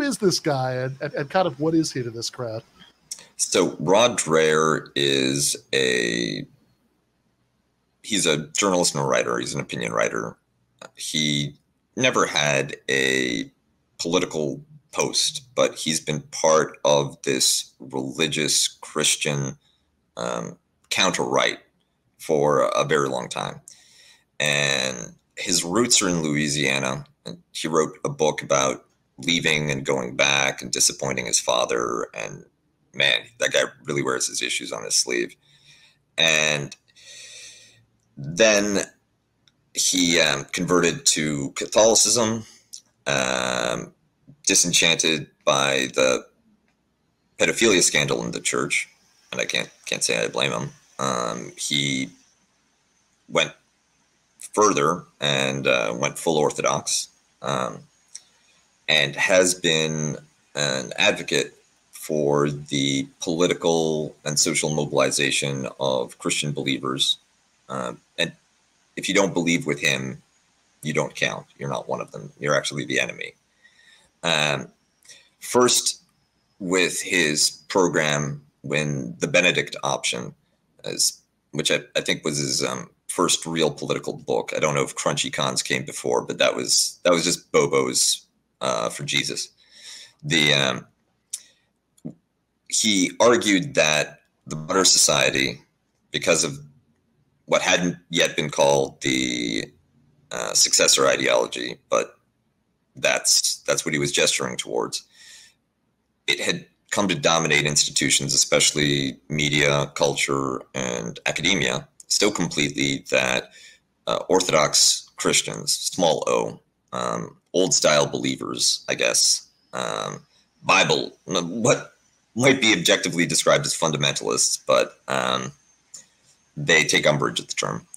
is this guy, and kind of what is he to this crowd? So Rod Dreher is he's a journalist and a writer. He's an opinion writer. He never had a political post, but he's been part of this religious Christian counter-right for a very long time. And his roots are in Louisiana. And he wrote a book about leaving and going back and disappointing his father. And man, that guy really wears his issues on his sleeve. And then he converted to Catholicism, disenchanted by the pedophilia scandal in the church, and I can't say I blame him. He went further and went full Orthodox, and has been an advocate for the political and social mobilization of Christian believers. And if you don't believe with him, you don't count. You're not one of them. You're actually the enemy. First, with his program, when the Benedict option, which I think was his first real political book. I don't know if Crunchy Cons came before, but that was just Bobo's for Jesus. He argued that the modern society, because of what hadn't yet been called the successor ideology, but that's what he was gesturing towards. It had come to dominate institutions, especially media, culture, and academia, so completely that Orthodox Christians, small o, old-style believers, I guess, Bible, what might be objectively described as fundamentalists, but they take umbrage at the term,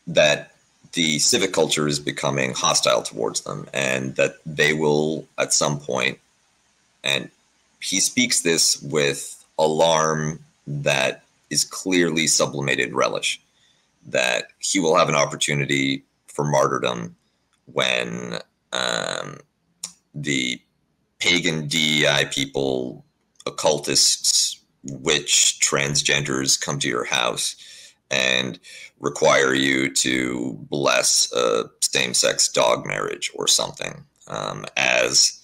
that the civic culture is becoming hostile towards them, and that they will at some point, and he speaks this with alarm that is clearly sublimated relish, that he will have an opportunity for martyrdom when the pagan DEI people, occultists, witch, transgenders come to your house and require you to bless a same-sex dog marriage or something as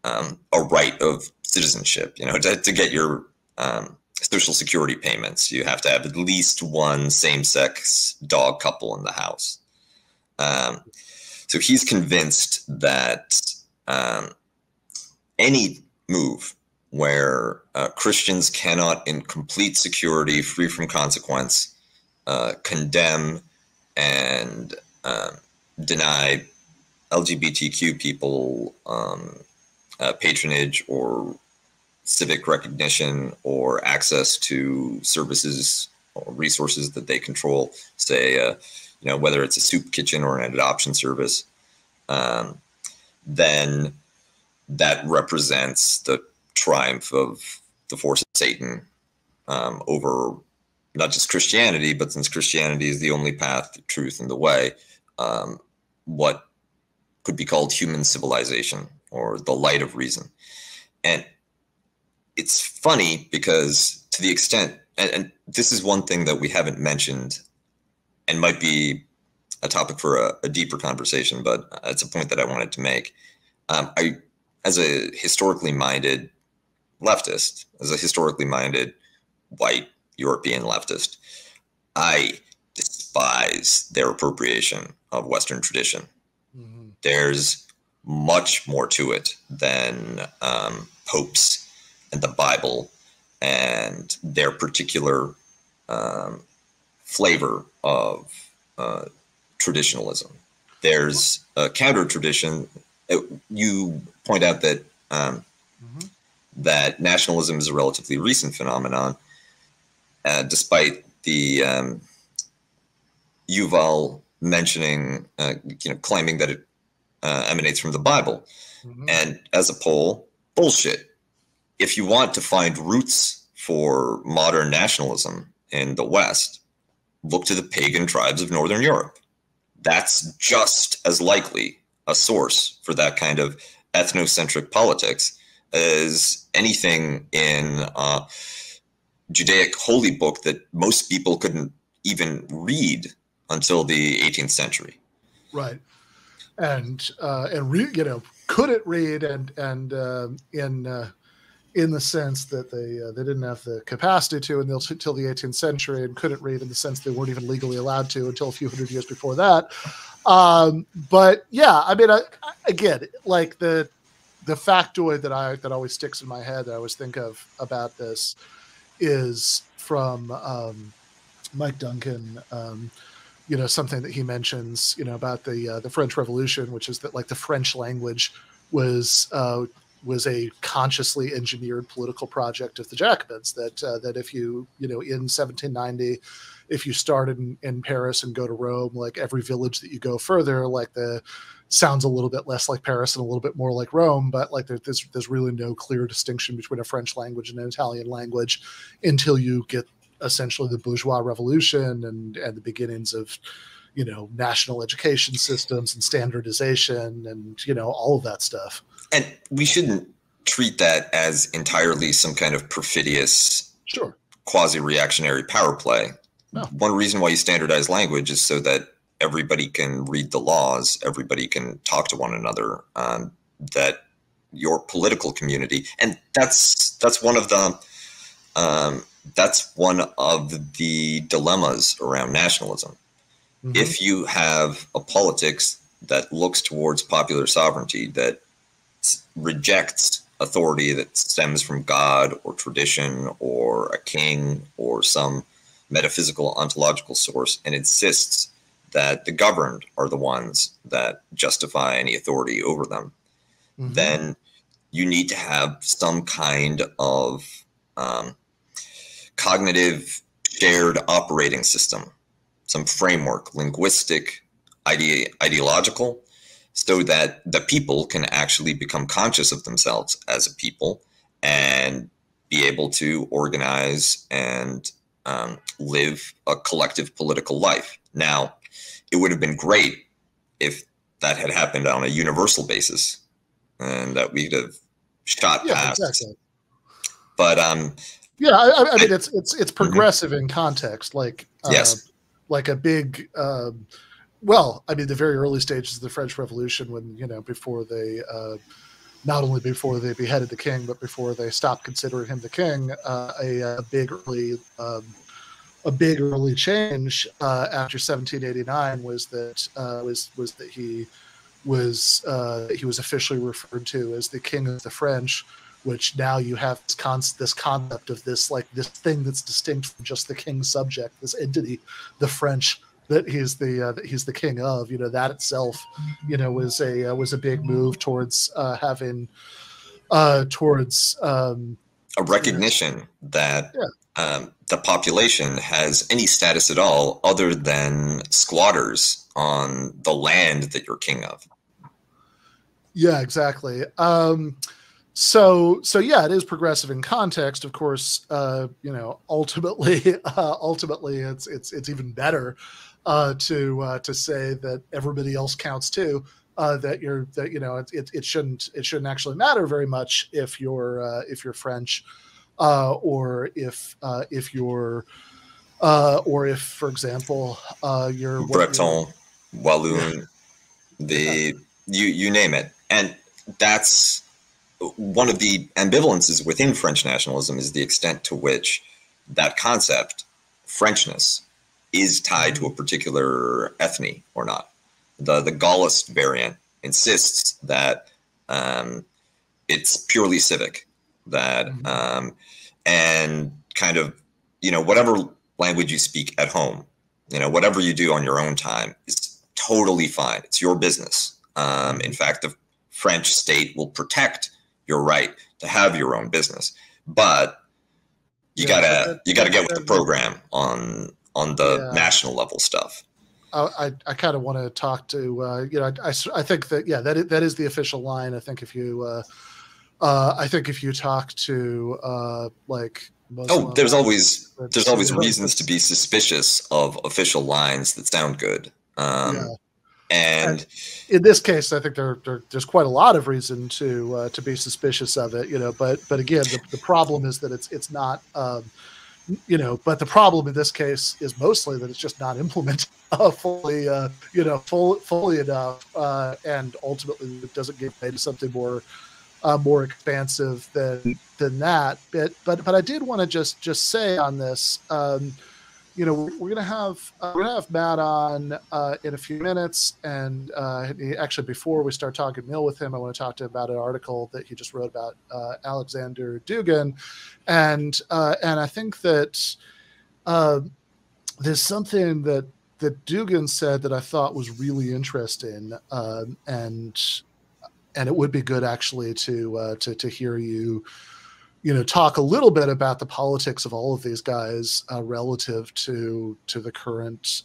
a right of citizenship. You know, to get your Social Security payments, you have to have at least one same-sex dog couple in the house. So he's convinced that any move where Christians cannot, in complete security, free from consequence, condemn and deny LGBTQ people patronage or civic recognition or access to services or resources that they control, say, whether it's a soup kitchen or an adoption service, then that represents the triumph of the force of Satan over not just Christianity, but since Christianity is the only path to truth and the way, what could be called human civilization or the light of reason. And it's funny because to the extent, and this is one thing that we haven't mentioned and might be a topic for a deeper conversation, but it's a point that I wanted to make. As a historically minded leftist, as a historically minded white European leftist, I despise their appropriation of Western tradition. Mm-hmm. There's much more to it than popes and the Bible and their particular flavor of traditionalism. There's a counter tradition. You point out that that nationalism is a relatively recent phenomenon, despite the Yuval mentioning, claiming that it emanates from the Bible. Mm-hmm. And as a poll, bullshit. If you want to find roots for modern nationalism in the West, look to the pagan tribes of Northern Europe. That's just as likely a source for that kind of ethnocentric politics as anything in Judaic holy book that most people couldn't even read until the 18th century. Right. And couldn't read and in the sense that they didn't have the capacity to until the 18th century, and couldn't read in the sense they weren't even legally allowed to until a few hundred years before that. But yeah, I mean, again, like the factoid that always sticks in my head that I always think of about this is from Mike Duncan. Something that he mentions, about the French Revolution, which is that like the French language was a consciously engineered political project of the Jacobins. That if you in 1790, if you started in Paris and go to Rome, like every village that you go further, like sounds a little bit less like Paris and a little bit more like Rome, but like there's really no clear distinction between a French language and an Italian language until you get essentially the bourgeois revolution and the beginnings of national education systems and standardization and all of that stuff. And we shouldn't treat that as entirely some kind of perfidious, sure, quasi-reactionary power play. No. One reason why you standardize language is so that everybody can read the laws, everybody can talk to one another, that your political community, and that's one of the dilemmas around nationalism. Mm-hmm. If you have a politics that looks towards popular sovereignty, that rejects authority that stems from God or tradition or a king or some metaphysical ontological source, and insists that the governed are the ones that justify any authority over them, mm-hmm. then you need to have some kind of cognitive shared operating system, some framework, linguistic, ideological, so that the people can actually become conscious of themselves as a people and be able to organize and live a collective political life. Now, it would have been great if that had happened on a universal basis and that we'd have shot past. Exactly. But yeah, I mean, it's progressive in context, like yes, like a big. Well, I mean, the very early stages of the French Revolution, when before they, not only before they beheaded the king, but before they stopped considering him the king, a big early change after 1789 was that that he was officially referred to as the King of the French, which now you have this concept of this thing that's distinct from just the king's subject, this entity, the French, that he's the king of. That itself, was a big move towards having towards a recognition that the population has any status at all other than squatters on the land that you're king of. Yeah, exactly. So yeah, it is progressive in context. Of course, ultimately, it's even better to say that everybody else counts too. It shouldn't actually matter very much if you're French, or if for example you're Breton, Walloon, you name it. And that's one of the ambivalences within French nationalism, is the extent to which that concept, Frenchness, is tied to a particular ethne or not. The Gaullist variant insists that it's purely civic, that and kind of, whatever language you speak at home, whatever you do on your own time is totally fine. It's your business. In fact, the French state will protect your right to have your own business, but you gotta get with the program on the national level stuff. I kind of want to talk to I think that that is the official line. I think if you talk to like Muslim, there's always reasons to be suspicious of official lines that sound good. And in this case, I think there's quite a lot of reason to be suspicious of it, But again, the problem is that it's not, But the problem in this case is mostly that it's just not implemented fully, fully enough, and ultimately it doesn't give way to something more expansive than that. But I did want to just say on this. We're gonna have Matt on in a few minutes, and actually before we start talking mill with him, I want to talk to him about an article that he just wrote about Alexander Dugin, and I think that there's something that Dugin said that I thought was really interesting, and it would be good actually to hear you. Talk a little bit about the politics of all of these guys relative to the current,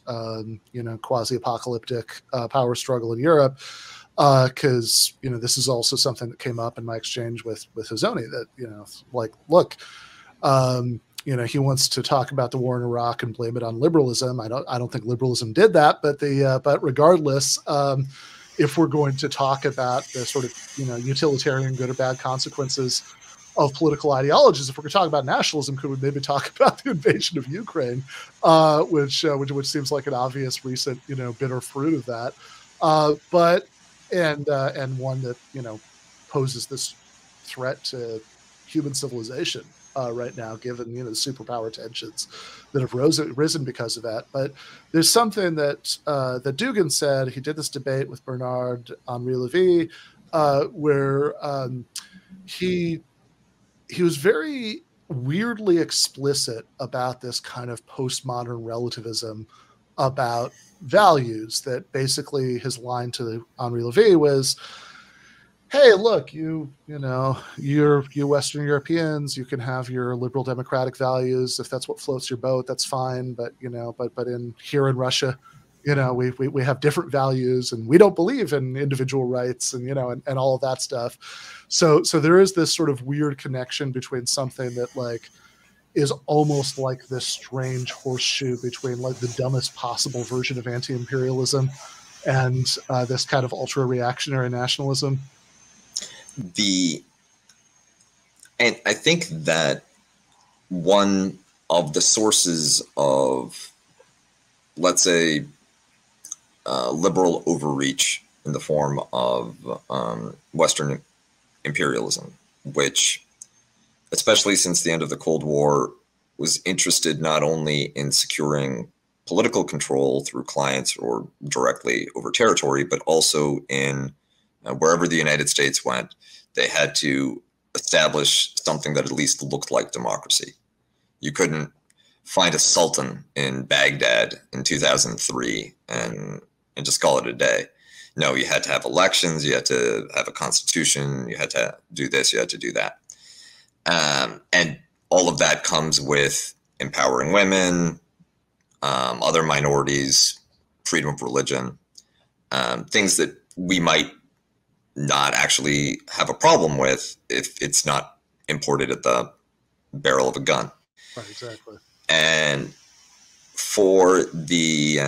quasi-apocalyptic power struggle in Europe. Because, this is also something that came up in my exchange with Hizoni that, look, he wants to talk about the war in Iraq and blame it on liberalism. I don't think liberalism did that, but regardless, if we're going to talk about the sort of, utilitarian good or bad consequences of political ideologies, if we're going to talk about nationalism, could we maybe talk about the invasion of Ukraine, which seems like an obvious recent, bitter fruit of that, and one that poses this threat to human civilization right now, given the superpower tensions that have risen because of that. But there's something that Dugin said. He did this debate with Bernard Henri Lévy, where he was very weirdly explicit about this kind of postmodern relativism about values. That basically his line to Henri Lévy was, hey, look, you Western Europeans, you can have your liberal democratic values. If that's what floats your boat, that's fine. But, but here in Russia, we have different values, and we don't believe in individual rights, and and all of that stuff. So there is this sort of weird connection between something that is almost like this strange horseshoe between the dumbest possible version of anti-imperialism and this kind of ultra-reactionary nationalism. And I think that one of the sources of, let's say, liberal overreach in the form of Western imperialism, which, especially since the end of the Cold War, was interested not only in securing political control through clients or directly over territory, but also in wherever the United States went, they had to establish something that at least looked like democracy. You couldn't find a sultan in Baghdad in 2003 and just call it a day. No, you had to have elections, you had to have a constitution, you had to do this, you had to do that. And all of that comes with empowering women, other minorities, freedom of religion, things that we might not actually have a problem with if it's not imported at the barrel of a gun. Right, exactly. And for the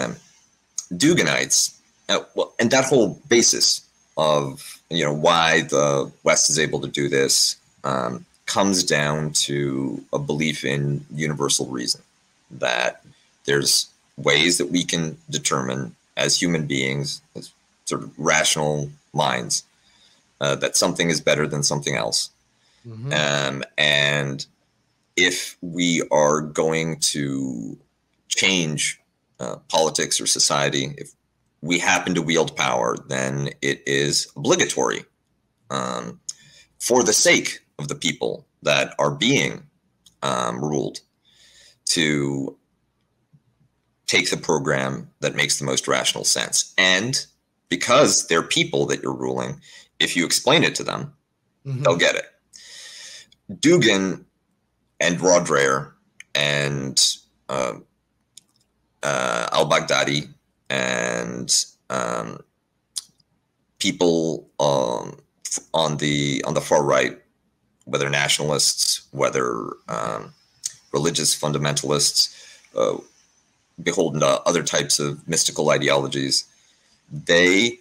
Duginites, and that whole basis of why the West is able to do this comes down to a belief in universal reason, that there's ways that we can determine as human beings, as sort of rational minds, that something is better than something else. Mm-hmm. And if we are going to change politics or society, if we happen to wield power, then it is obligatory for the sake of the people that are being ruled to take the program that makes the most rational sense. And because they're people that you're ruling, if you explain it to them, mm-hmm. they'll get it. Dugin and Dreher and al-Baghdadi and people on the far right, whether nationalists, whether religious fundamentalists, beholden to other types of mystical ideologies, They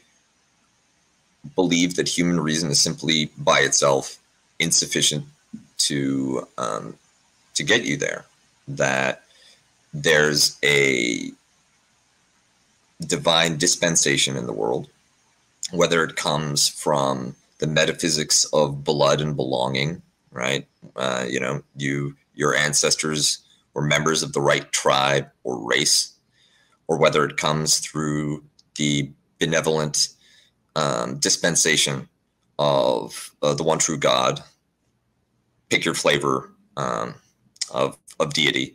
believe that human reason is simply by itself insufficient to get you there, that there's a divine dispensation in the world, whether it comes from the metaphysics of blood and belonging, right? Your ancestors were members of the right tribe or race, or whether it comes through the benevolent dispensation of the one true God. Pick your flavor of deity,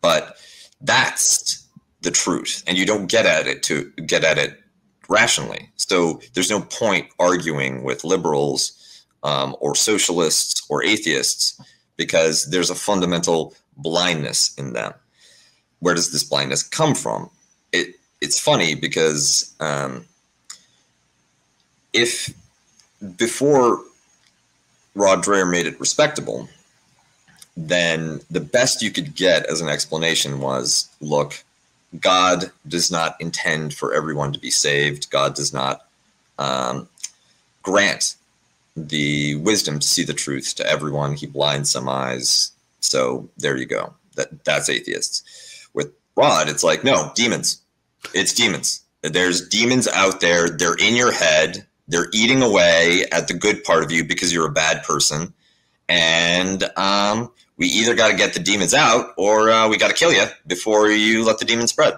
but that's the truth, and you don't get at it rationally. So there's no point arguing with liberals or socialists or atheists, because there's a fundamental blindness in them. Where does this blindness come from? It's funny because if before Rod Dreher made it respectable, then the best you could get as an explanation was, look, God does not intend for everyone to be saved. God does not grant the wisdom to see the truth to everyone. He blinds some eyes. So there you go. That's atheists. With Rod, it's like, no, demons. It's demons. There's demons out there. They're in your head. They're eating away at the good part of you because you're a bad person. And we either got to get the demons out, or we got to kill you before you let the demons spread.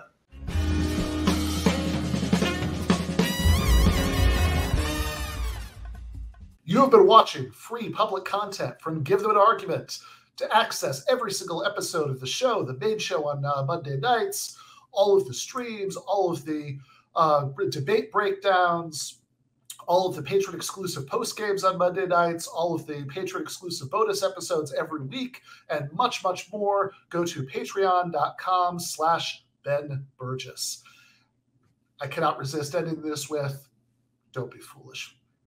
You have been watching free public content from Give Them an Argument. To access every single episode of the show, the main show on Monday nights, all of the streams, all of the debate breakdowns, all of the patron-exclusive post-games on Monday nights, all of the patron-exclusive bonus episodes every week, and much, much more, go to patreon.com/Ben Burgis. I cannot resist ending this with, don't be foolish.